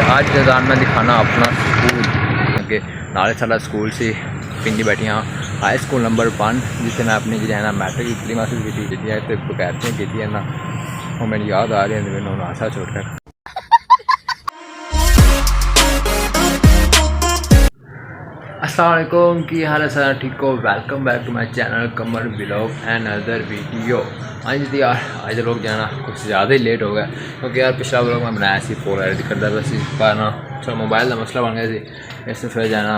आज दौरान मैं दिखाना अपना स्कूल क्योंकि नाले साला स्कूल से पिंडी बैठियाँ हाई स्कूल नंबर 1 जिससे मैं अपनी जो है ना मैट्रिक इतनी मासिक की थी तो बकैरतियाँ की थी ना वो मेरी याद आ रही है मैंने उन्होंने आशा छोड़कर। अस्सलाम वालेकुम की हाल है सर ठीक हो। Welcome back to my channel Kamar blog and other video. आज तो यार आज लोग जाना कुछ ज़्यादा ही लेट हो गया क्योंकि यार पिछला व्लॉग मैं बनाया सी 4 एडिट करता बस इस बार ना चलो मोबाइल का मसला बन गया सी इससे फिर जाना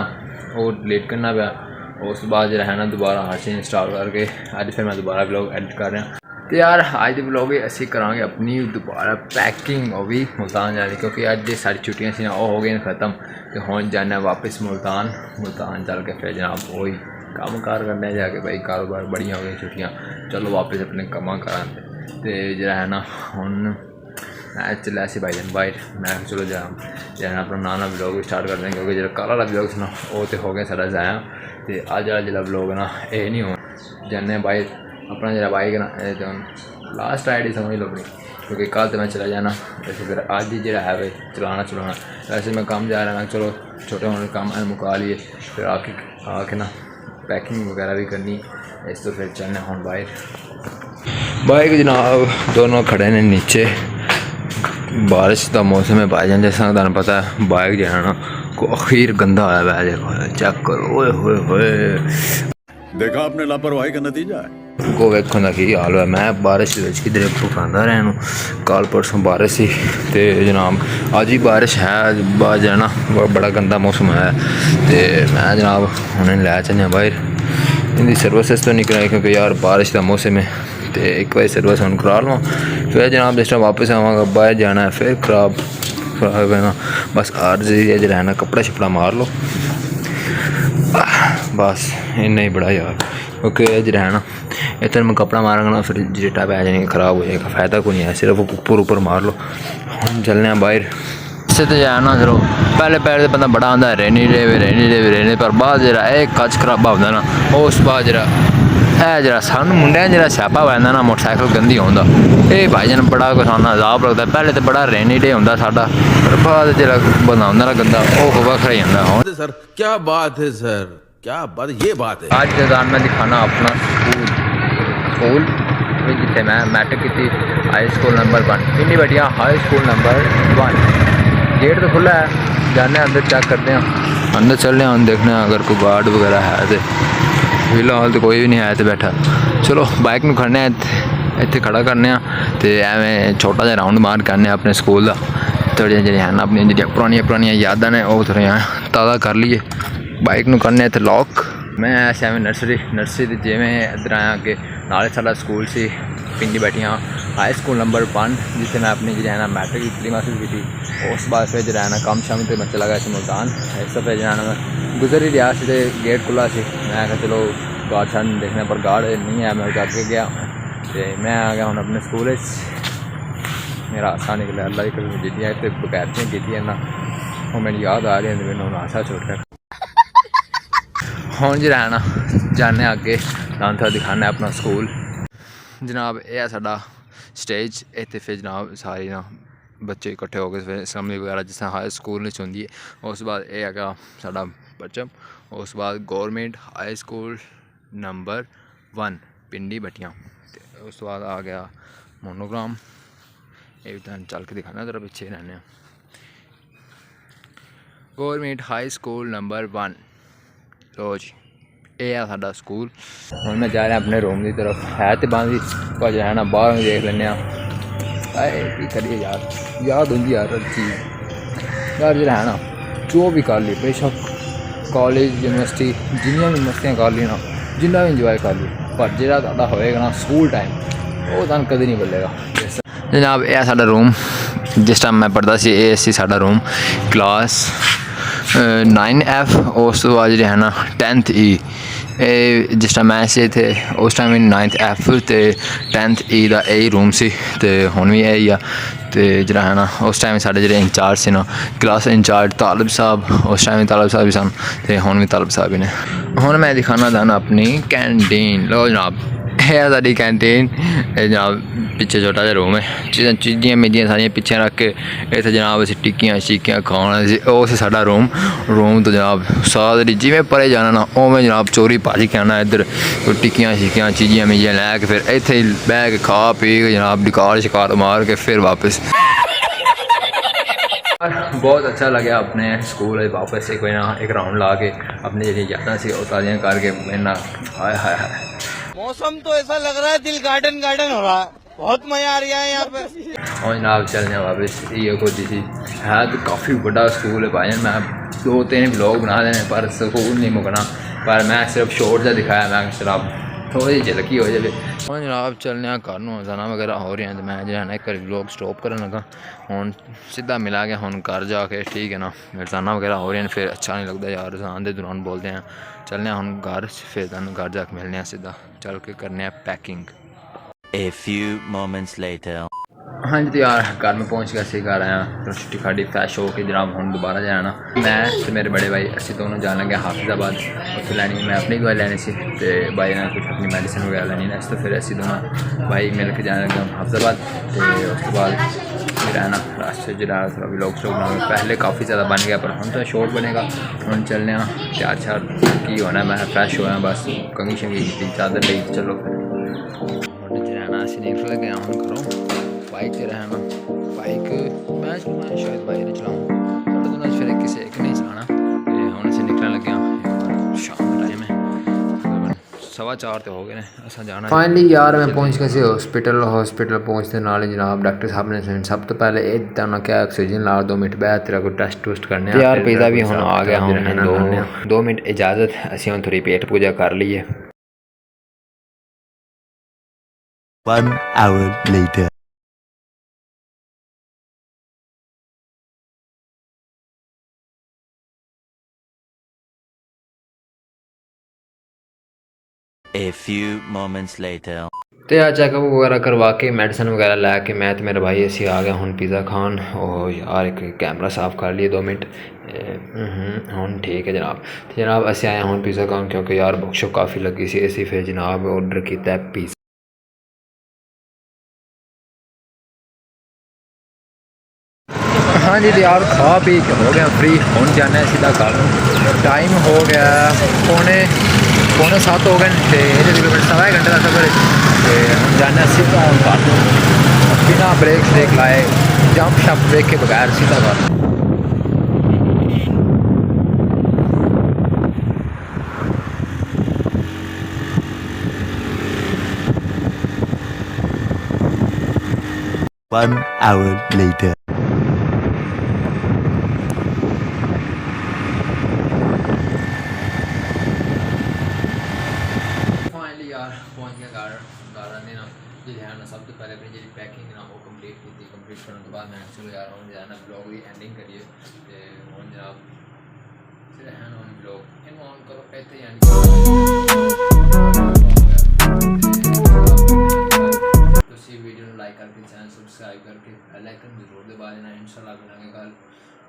और लेट करना पाया। उस बाद जो है ना दोबारा हर चीज़ इंस्टॉल करके आज फिर मैं दोबारा व्लॉग एडिट कर रहा। तो यार आज के व्लॉग असी करांगे अपनी दोबारा पैकिंग और भी मुल्तान जाने क्योंकि अज जो सारी छुट्टियां सी हो गई ख़त्म तो हुण जाना वापस मुल्तान चल के फिर जनाब वही काम कार करने जाके भाई कारोबार बड़ियां हो गई छुट्टियां चलो वापस अपने कमा करा तो जो है ना हुण मैं चलिया सी भाई दिन बाहर मैं चलो जाना अपना नाना व्लॉग भी स्टार्ट कर दें क्योंकि जो कल वाला व्लॉग सुना वो तो हो गया सारा ज़ाया तो अज वाला जो व्लॉग ना ये नहीं हो जाने बाहर अपना जरा बाइक ना तो लास्ट राइड समझ लो अपनी क्योंकि कल तो मैं चला जाना वैसे फिर आज ही जो है भाई चलाना वैसे मैं काम जा रहा मैं चलो छोटे मोटे काम मुका लिए फिर आके ना पैकिंग वगैरह भी करनी इस तो फिर चलने हम बाइक जनाब दोनों खड़े ने नीचे बारिश का मौसम है भाईजान जैसा तुम पता है बाइक जो है ना को अखीर गंदा आया हुआ है चेक करो ओए होए होए देखा आपने लापरवाही का नतीजा है को वेखो ना की हाल है। मैं बारिश किधर भुकांदा रहूँ कल परसों बारिश ही तो जनाब अज ही बारिश है बाद जो है ना बड़ा गंदा मौसम है तो मैं जनाब उन्हें लै चलिया बाहर इनकी सर्विस तो नहीं कराई क्योंकि यार बारिश का मौसम है तो एक बार सर्विस हम करा लवां फिर जनाब जिस टाइम वापस आवागा बाहर जाना है फिर खराब है ना बस आर्जी जो है ना कपड़ा शपड़ा मार लो बस इन्ना ही बड़ा यार क्योंकि जो है ना इतना मैं कपड़ा मारूंगा ना फिर जिटा पै जाएंगे ख़राब हो जाएगा फ़ायदा को नहीं है सिर्फ ऊपर मार लो हम चलने बाहर इससे तो जाए ना चलो पहले बंदा बड़ा आंदा रेनी डे पर बाद जरा एक कच खराबा होंगे ना उस बाद जरा सानू मुंडिया जरा स्यापा पैंदा ना मोटरसाइकिल गंदी होंदा ये भाईजान बड़ा किसान अजाब लगता पहले तो बड़ा रेनी डे होंदा साडा पर बाद जरा बंदा होंदा ना गंदा वो वखरा ही होंदा। सर क्या बात है सर क्या बात ये बात है। आज दौरान मैं दिखाना अपना स्कूल जिसे मैं मैट्रिक की हाई स्कूल नंबर 1 पिंडी बैठिया हाई स्कूल नंबर 1 गेट तो खुला है जाने अंदर चेक करते हैं अंदर चलने हम देखने अगर कोई गार्ड वगैरह है तो फिलहाल तो कोई भी नहीं आया तो बैठा चलो बाइक में खड़ने इतने खड़ा करने तो एवं छोटा जहा राउंड मार करने अपने स्कूल का थोड़िया जी हैं अपनी जो पुरानियां यादां ने वो थोड़िया ताज़ा कर लीए बाइक में करने इतने लॉक मैं ऐसे एवं नर्सरी जिमें इधर आया अगे नाले साला स्कूल से पिंडी बैठियाँ हाई स्कूल नंबर 1 जिससे मैं अपनी जो है ना मैट्रिक इतनी मासिक की थी उस बाद फिर जो है ना कम शाम तो मैं चला गया मुल्तान इस फिर जो है ना मैं गुजर ही रहा से गेट खुला से मैं कहा चलो गार्ड शार्ड देखने पर गार्ड नहीं है मैं अगे गया तो मैं आ गया हूँ अपने स्कूल मेरा आशा निकला अल्लाह की कसम जीतियाँ तो बकैरतियाँ की ना वो मेरी याद आ रही है मैंने उन्होंने आशा छोड़कर हुण जो है ना जाने अगे था दिखाना अपना स्कूल जनाब यह साडा स्टेज इतने फिर जनाब सारे ना बच्चे इकट्ठे हो गए फिर असैम्बली वगैरह जिस हाई स्कूल होंगी है उस बाद यह है साडा परचम उस बाद गौरमेंट हाई स्कूल नंबर 1 पिंडी बटियाँ उस बाद आ गया मोनोग्राम ये भी चल के दिखाना जरा पिछे रहने गौरमेंट हाई स्कूल नंबर 1 लो जी ये है साडा स्कूल। हम मैं जा रहा अपने रूम की तरफ है तो बंद पर जो है ना बाहर देख लें की करिए याद होंगी यार हर चीज़ यार जो है ना जो भी कर ली बेशक कॉलेज यूनिवर्सिटी जिन्नियां भी मस्तियां कर ली ना जिन्ना भी इंजॉय कर ली पर जो तुहाडा होएगा ना स्कूल टाइम वो तुहानूं कदे नहीं भुलेगा। जनाब यह साडा रूम जिस टाइम मैं पढ़ता सी ये सी साडा रूम क्लास 9F उस तो बाद जो है ना 10th E जिस टाइम मैं से थे उस टाइम 9th F तो 10th E का यही रूम से तो हुण भी यही आ तो जरा है ना उस टाइम साढ़े जो इंचार्ज से ना क्लास इंचार्ज तालब साहब उस टाइम तालब साहब भी सन तो हुण भी तालब साहब ही ने। हुण मैं दिखाना चाहना अपनी कैंटीन लो जनाब है साड़ी कैंटीन जनाब पिछे छोटा जहा रूम है चीज़ियाँ मेजियाँ सारियाँ पिछे रख के इतने जनाब असी टिक्कियाँ शिक्कियाँ खाना उस साडा रूम तो जनाब सारी जिमें परे जाना ना उमें जनाब चोरी भज के आना इधर टिक्कियाँ शिक्कियाँ चीज़ियाँ मेजियाँ लैके फिर इत्थे बह के खा पी के जनाब डिकार शिकार मार के फिर वापस। बहुत अच्छा लगे अपने स्कूल वापस एक राउंड ला के अपनी जी यादा से ताज़ियाँ करके मेरा हाय हाय हाय। मौसम तो ऐसा लग रहा है दिल गार्डन गार्डन हो रहा है, बहुत मजा आ रहा है यहाँ पे। और जनाब चलने वापस ये कुछ थी है तो काफ़ी बड़ा स्कूल है भाई। मैं 2-3 ब्लॉग बना देने पर स्कूल नहीं मुकना पर मैं सिर्फ शॉर्ट सा दिखाया मैं शराब थोड़ी झलकी हो जाए। और जनाब चलने घर जाना वगैरह हो रही हैं तो मैं जो है ना एक ब्लॉग स्टॉप करने लगा हूँ सीधा मिला गया हूँ घर जाके ठीक है ना रोज़ाना वगैरह हो रही हैं फिर अच्छा नहीं लगता यार रोज़ान के दौरान बोलते हैं चलने हूँ घर फिर घर जाके मिलने हैं सीधा चल के करने packing. A few moments later. हाँ जी तो यार घर में पहुँच गया घर आया रोटी खाड़ी फ्रैश हो के जनाब हम दोबारा जाना मैं तो मेरे बड़े भाई असी दोनों जान लगे हाफिजाबाद उत्थे लैनी मैं अपनी दवाई लैनी सी तो भाई ने कुछ अपनी मेडिसिन वगैरह लैनी ना तो फिर असी दोनों भाई मिल के जाने लगे हाफिजाबाद तो उस बाद फिर है ना रास्ते जरा थोड़ा भी लोग स्टॉक बनाओ पहले काफ़ी ज़्यादा बन गया पर हम तो शॉर्ट बनेगा हम चलने चार चार की होना मैं फ्रैश होया बस कंगी शंगी की चादर ली चलो फिर रहना असी निकल गया हूँ घरों बाइक से रहना बाइक मैं शायद बाइक नहीं चलाऊँ थोड़ा दोनों फिर किसी एक नहीं चलाना हम से निकलने लगे शाम का टाइम है 4:15 तो हो गए ने असा जाना। फाइनली यार मैं पहुंच गया हॉस्पिटल पहुंचते नाल जनाब डॉक्टर साहब ने सब तो पहले ये बताना क्या ऑक्सीजन ला 2 मिनट बाद तेरा कोई टेस्ट टूस्ट करने यार पिज़्ज़ा भी हम आ गया हम 2 मिनट इजाज़त असी हम थोड़ी पेट पूजा कर लीए। 1 hour later. A few moments later. तो यार चेकअप वगैरह करवा के मेडिसिन वगैरह लैके मैं तो मेरा भाई ऐसे आ गया हूँ पिज़्ज़ा खान और यार एक कैमरा साफ़ कर लिए 2 मिनट हूँ ठीक है जनाब तो जनाब अस आए हूँ पिज़्ज़ा खान क्योंकि यार बुक काफ़ी लगी सी असी फिर जनाब ऑर्डर किया पिज़्ज़ा। हाँ जी तो यार खा पी के हो गया फ्री हूँ जाने सीधा घर टाइम हो गया पौने 7 हो गए तो तकरीबन 1.5 घंटे का सफर हम जाने सीधा घर बिना ब्रेक श्रेक लाए जंप शप ब्रेक के बगैर सीधा घर। One hour later. पहुँच गया घर आने ना जी है ना सब तो पहले अपनी जी पैकिंग ना वो कंप्लीट करने के बाद मैं चलो यार हम जाना ब्लॉग की एंडिंग करिए तो हम जनाब फिर है ना ब्लॉग इन ऑन करो कहते हैं तो सी वीडियो लाइक करके चैनल सब्सक्राइब करके बेल आइकन जरूर दबा देना इंशाल्लाह मिलेंगे कल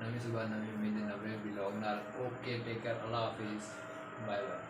नवी सुबह नवी उम्मीद नवे ब्लॉग नाल ओके टेक केयर अल्लाह हाफिज़ बाय बाय।